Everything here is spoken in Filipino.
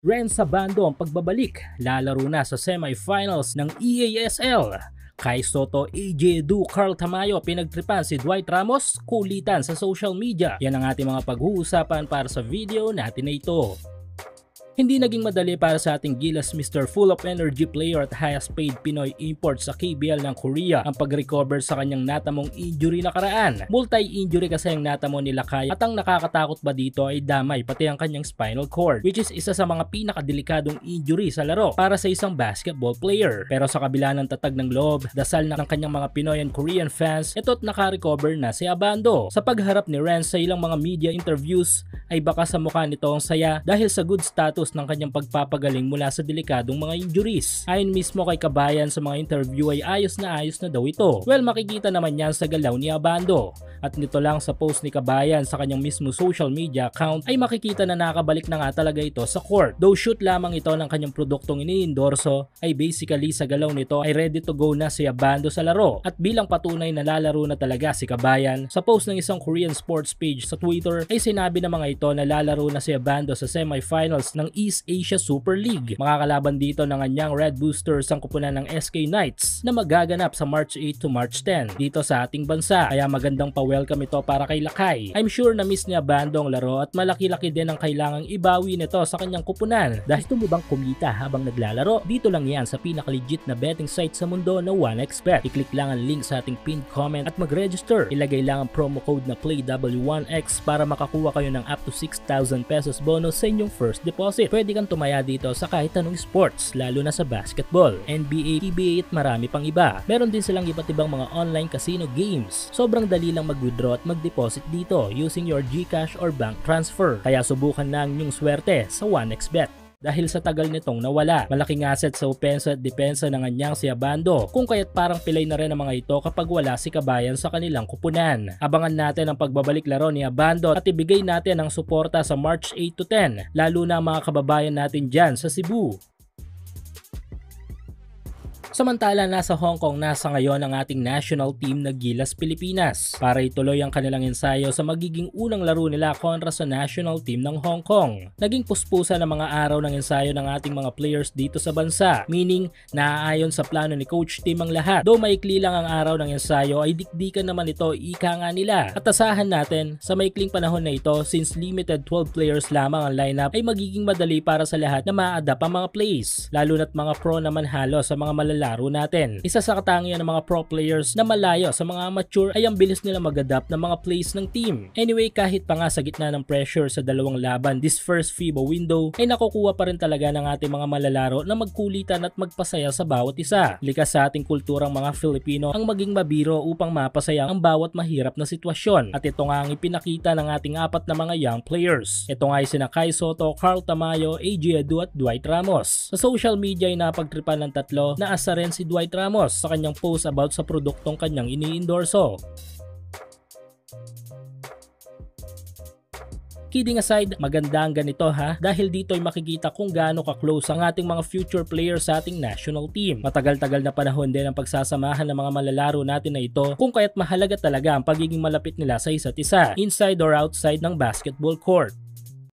Renz Abando ang pagbabalik, lalaro na sa semifinals ng EASL. Kai Sotto, AJ Edu, Carl Tamayo, pinagtripan si Dwight Ramos, kulitan sa social media. Yan ang ating mga pag-uusapan para sa video natin na ito. Hindi naging madali para sa ating Gilas Mr. Full of Energy player at highest paid Pinoy import sa KBL ng Korea ang pag-recover sa kanyang natamong injury nakaraan. Multi-injury kasi ang natamo nila Kai at ang nakakatakot ba dito ay damay pati ang kanyang spinal cord, which is isa sa mga pinakadelikadong injury sa laro para sa isang basketball player. Pero sa kabila ng tatag ng loob, dasal na ng kanyang mga Pinoy and Korean fans, ito't naka-recover na si Abando. Sa pagharap ni Renz sa ilang mga media interviews ay baka sa mukha nito ang saya dahil sa good status ng kanyang pagpapagaling mula sa delikadong mga injuries. Ayon mismo kay Kabayan sa mga interview ay ayos na daw ito. Well, makikita naman yan sa galaw ni Abando. At nito lang sa post ni Kabayan sa kanyang mismo social media account ay makikita na nakabalik na nga talaga ito sa court. Though shoot lamang ito ng kanyang produktong iniendorso ay basically sa galaw nito ay ready to go na si Abando sa laro. At bilang patunay na lalaro na talaga si Kabayan, sa post ng isang Korean sports page sa Twitter ay sinabi ng mga ito na lalaro na si Abando sa semifinals ng East Asia Super League. Makakalaban dito ng kanyang Red Boosters ang kupunan ng SK Knights na magaganap sa March 8 to March 10 dito sa ating bansa. Kaya magandang pa-welcome ito para kay Lakay. I'm sure na miss niya Abando ang laro at malaki-laki din ang kailangang ibawi nito sa kanyang kupunan. Dahil gusto mo bang kumita habang naglalaro? Dito lang yan sa pinaka-legit na betting site sa mundo na 1xBet. I-click lang ang link sa ating pinned comment at mag-register. Ilagay lang ang promo code na PLAYW1X para makakuha kayo ng up to 6,000 pesos bonus sa inyong first deposit. Pwede kang tumaya dito sa kahit anong sports, lalo na sa basketball, NBA, PBA at marami pang iba. Meron din silang iba't ibang mga online casino games. Sobrang dali lang mag-withdraw at mag-deposit dito using your GCash or bank transfer. Kaya subukan na ang inyong swerte sa 1xBet. Dahil sa tagal nitong nawala, malaking asset sa opensa at depensa ng kanyang si Abando, kung kaya't parang pilay na rin ang mga ito kapag wala si Kabayan sa kanilang kupunan. Abangan natin ang pagbabalik laro ni Abando at ibigay natin ang suporta sa March 8 to 10, lalo na ang mga kababayan natin dyan sa Cebu. Samantala, nasa Hong Kong nasa ngayon ang ating national team na Gilas Pilipinas para ituloy ang kanilang ensayo sa magiging unang laro nila kontra sa national team ng Hong Kong. Naging puspusan ang mga araw ng ensayo ng ating mga players dito sa bansa, meaning naaayon sa plano ni Coach Tim ang lahat. Though maikli lang ang araw ng ensayo ay dikdikan naman ito, ika nga nila. At asahan natin sa maikling panahon na ito, since limited 12 players lamang ang lineup, ay magiging madali para sa lahat na ma-adapt ang mga plays, lalo na't mga pro naman halos sa mga malalaro natin. Isa sa katangian ng mga pro players na malayo sa mga amateur ay ang bilis nila mag-adapt ng mga plays ng team. Anyway, kahit pa nga sa gitna ng pressure sa dalawang laban this first FIBA window, ay nakukuha pa rin talaga ng ating mga malalaro na magkulitan at magpasaya sa bawat isa. Likas sa ating kulturang mga Filipino ang maging mabiro upang mapasaya ang bawat mahirap na sitwasyon. At ito nga ang ipinakita ng ating apat na mga young players. Ito nga ay sina Kai Sotto, Carl Tamayo, AJ Edu at Dwight Ramos. Sa social media ay napagtripan ng tatlo na asa rin si Dwight Ramos sa kanyang post about sa produktong kanyang iniendorso. Kidding aside, maganda ang ganito dahil dito ay makikita kung gaano ka-close ang ating mga future players sa ating national team. Matagal-tagal na panahon din ang pagsasamahan ng mga malalaro natin na ito, kung kaya't mahalaga talaga ang pagiging malapit nila sa isa't isa, inside or outside ng basketball court.